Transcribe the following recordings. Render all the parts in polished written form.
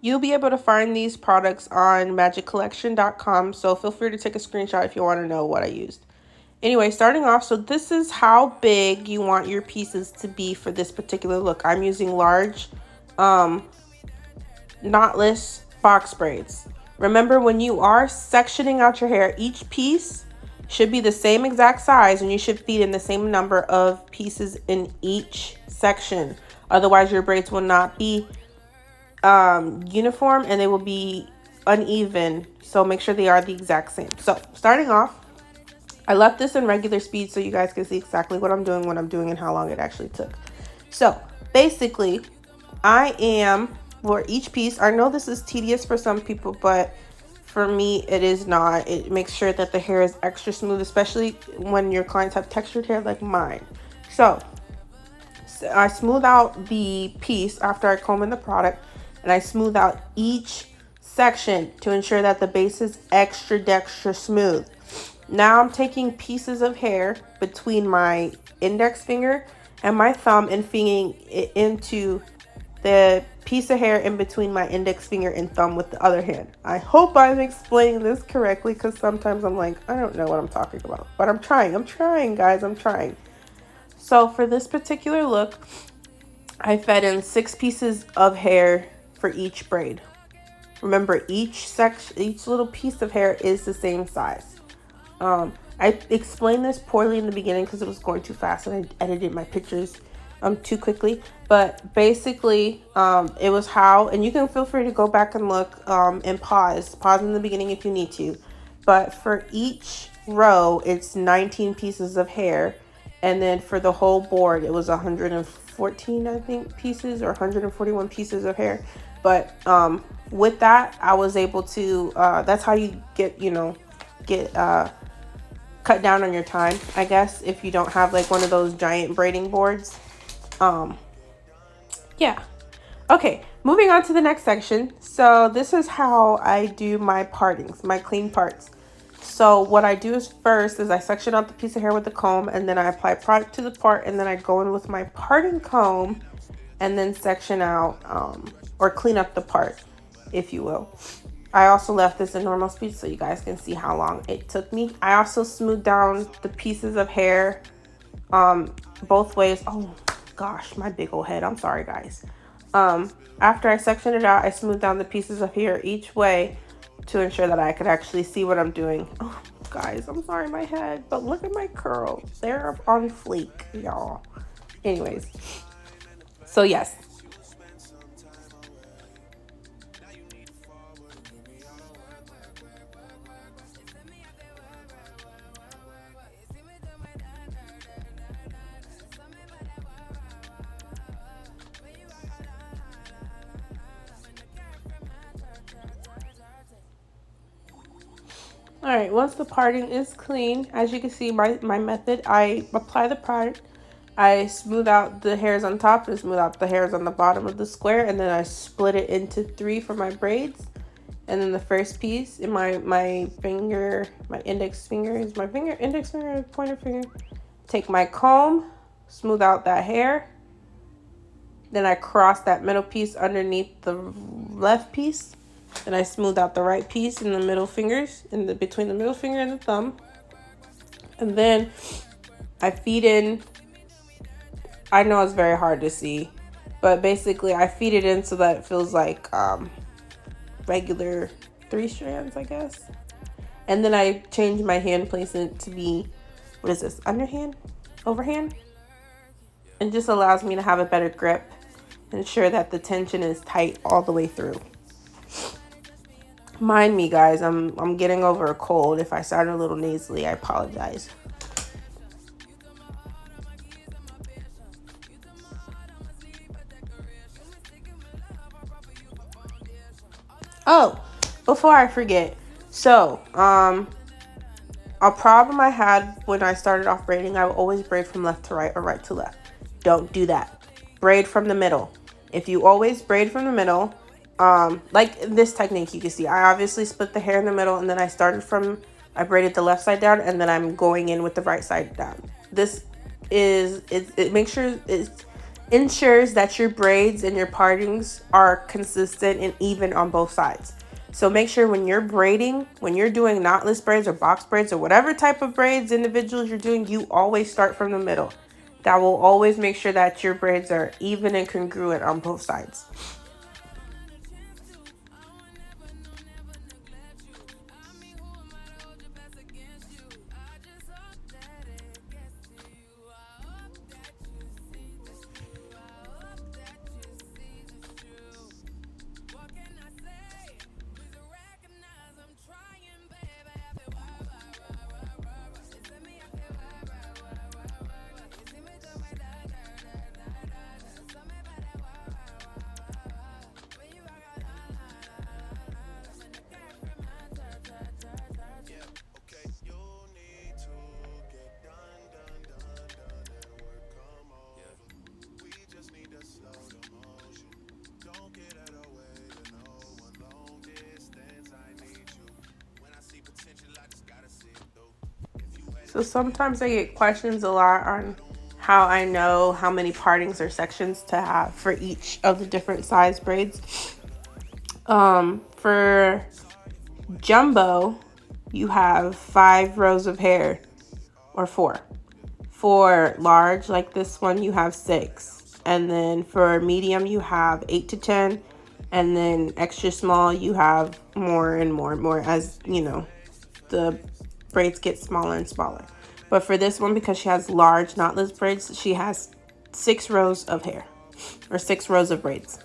You'll be able to find these products on magiccollection.com, so feel free to take a screenshot if you want to know what I used. Anyway, starting off, so this is how big you want your pieces to be for this particular look. I'm using large knotless box braids. Remember, when you are sectioning out your hair, each piece should be the same exact size, and you should feed in the same number of pieces in each section. Otherwise, your braids will not be uniform and they will be uneven. So make sure they are the exact same. So starting off, I left this in regular speed so you guys can see exactly what I'm doing, when I'm doing, and how long it actually took. So basically, I am, for each piece, I know this is tedious for some people, but for me it is not. It makes sure that the hair is extra smooth, especially when your clients have textured hair like mine. So I smooth out the piece after I comb in the product, and I smooth out each section to ensure that the base is extra smooth. Now I'm taking pieces of hair between my index finger and my thumb and feeding it into the piece of hair in between my index finger and thumb with the other hand. I hope I'm explaining this correctly, because sometimes I'm like, I don't know what I'm talking about. But I'm trying guys, I'm trying. So for this particular look, I fed in 6 pieces of hair for each braid. Remember, each little piece of hair is the same size. I explained this poorly in the beginning because it was going too fast and I edited my pictures too quickly. But basically, it was how, and you can feel free to go back and look and pause in the beginning if you need to. But for each row, it's 19 pieces of hair. And then for the whole board, it was 114, I think, pieces, or 141 pieces of hair. But with that, I was able to, that's how you get cut down on your time, I guess, if you don't have like one of those giant braiding boards. Yeah. Okay, moving on to the next section. So this is how I do my partings, my clean parts. So what I do is, first is I section out the piece of hair with the comb, and then I apply product to the part, and then I go in with my parting comb and then section out or clean up the part, if you will. I also left this in normal speed so you guys can see how long it took me. I also smoothed down the pieces of hair both ways. Oh gosh, my big old head. I'm sorry, guys. After I sectioned it out, I smoothed down the pieces of hair each way to ensure that I could actually see what I'm doing. Oh, guys, I'm sorry, my head, but look at my curls. They're on fleek, y'all. Anyways, so yes. All right, once the parting is clean, as you can see, my method, I apply the product, I smooth out the hairs on top and smooth out the hairs on the bottom of the square, and then I split it into 3 for my braids. And then the first piece in my finger, my index finger, is my finger, index finger, pointer finger. Take my comb, smooth out that hair. Then I cross that middle piece underneath the left piece. Then I smooth out the right piece in the middle fingers, between the middle finger and the thumb. And then I feed in, I know it's very hard to see, but basically I feed it in so that it feels like regular 3 strands, I guess. And then I change my hand placement to be, what is this, underhand, overhand? It just allows me to have a better grip, ensure that the tension is tight all the way through. Mind me, guys, I'm getting over a cold. If I sound a little nasally, I apologize. Oh, before I forget, so a problem I had when I started off braiding, I would always braid from left to right or right to left. Don't do that. Braid from the middle. If you always braid from the middle, like this technique, you can see I obviously split the hair in the middle, and then I braided the left side down, and then I'm going in with the right side down. This is, it makes sure ensures that your braids and your partings are consistent and even on both sides. So make sure when you're braiding, when you're doing knotless braids or box braids or whatever type of braids individuals you're doing, you always start from the middle. That will always make sure that your braids are even and congruent on both sides. So sometimes I get questions a lot on how I know how many partings or sections to have for each of the different size braids. For jumbo, you have 5 rows of hair, or 4. For large, like this one, you have 6. And then for medium, you have 8 to 10. And then extra small, you have more and more and more as, you know, the braids get smaller and smaller. But for this one, because she has large knotless braids, she has 6 rows of hair, or 6 rows of braids.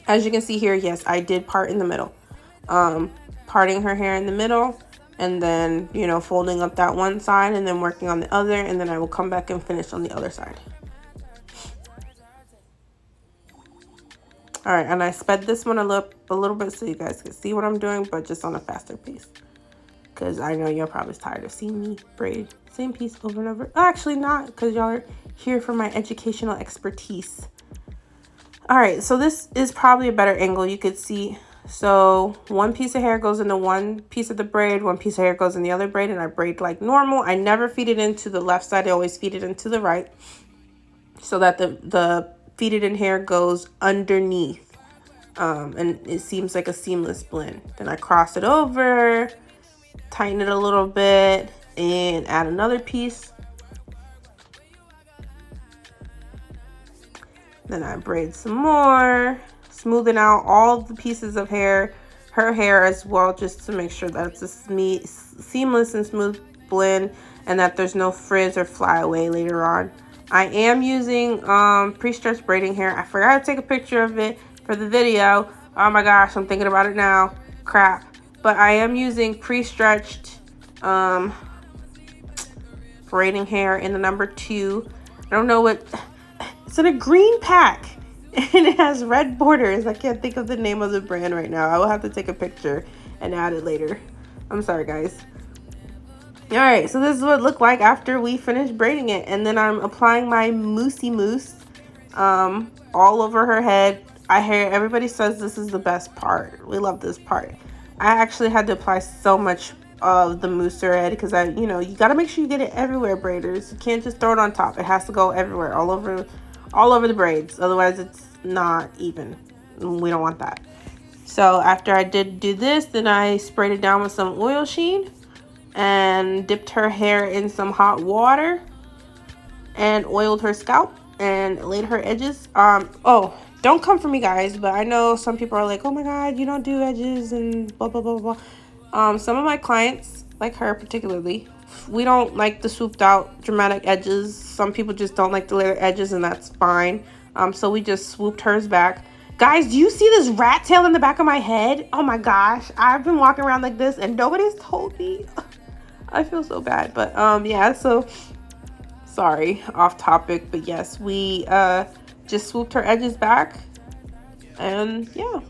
As you can see here, yes, I did part in the middle. Parting her hair in the middle, and then, you know, folding up that one side and then working on the other, and then I will come back and finish on the other side. All right, and I sped this one a little bit so you guys can see what I'm doing, but just on a faster pace, because I know you're probably tired of seeing me braid same piece over and over. Oh, actually not, because y'all are here for my educational expertise. All right, so this is probably a better angle you could see. So one piece of hair goes into one piece of the braid, one piece of hair goes in the other braid, and I braid like normal. I never feed it into the left side. I always feed it into the right, so that the feeded in hair goes underneath, and it seems like a seamless blend. Then I cross it over, tighten it a little bit, and add another piece. Then I braid some more, smoothing out all the pieces of hair, her hair as well, just to make sure that it's a seamless and smooth blend and that there's no frizz or flyaway later on. I am using pre-stretched braiding hair. I forgot to take a picture of it for the video. Oh my gosh, I'm thinking about it now. Crap. But I am using pre-stretched braiding hair in the number 2. I don't know what... It's in a green pack. And it has red borders. I can't think of the name of the brand right now. I will have to take a picture and add it later. I'm sorry, guys. Alright, so this is what it looked like after we finished braiding it. And then I'm applying my moussey mousse all over her head. I hear everybody says this is the best part. We love this part. I actually had to apply so much of the mousse to her head because you know, you got to make sure you get it everywhere, braiders. You can't just throw it on top. It has to go everywhere, all over the braids. Otherwise, it's not even. We don't want that. So after I did do this, then I sprayed it down with some oil sheen and dipped her hair in some hot water and oiled her scalp and laid her edges. Oh, don't come for me, guys, but I know some people are like, oh my god, you don't do edges and blah blah blah blah. Some of my clients, like her particularly, we don't like the swooped out dramatic edges. Some people just don't like the layered edges, and that's fine. So we just swooped hers back. Guys, do you see this rat tail in the back of my head? Oh my gosh, I've been walking around like this and nobody's told me. I feel so bad, but yeah, so sorry, off topic, but yes, we just swooped her edges back, and yeah,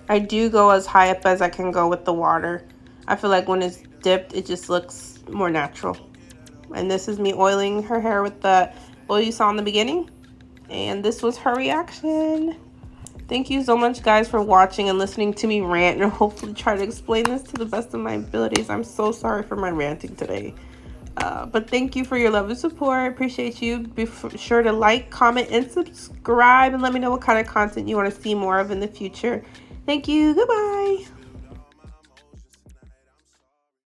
I do go as high up as I can go with the water. I feel like when it's dipped, it just looks more natural. And this is me oiling her hair with the oil you saw in the beginning, and this was her reaction. Thank you so much, guys, for watching and listening to me rant, and hopefully try to explain this to the best of my abilities. I'm so sorry for my ranting today. But thank you for your love and support. Appreciate you. Be sure to like, comment, and subscribe, and let me know what kind of content you want to see more of in the future. Thank you. Goodbye.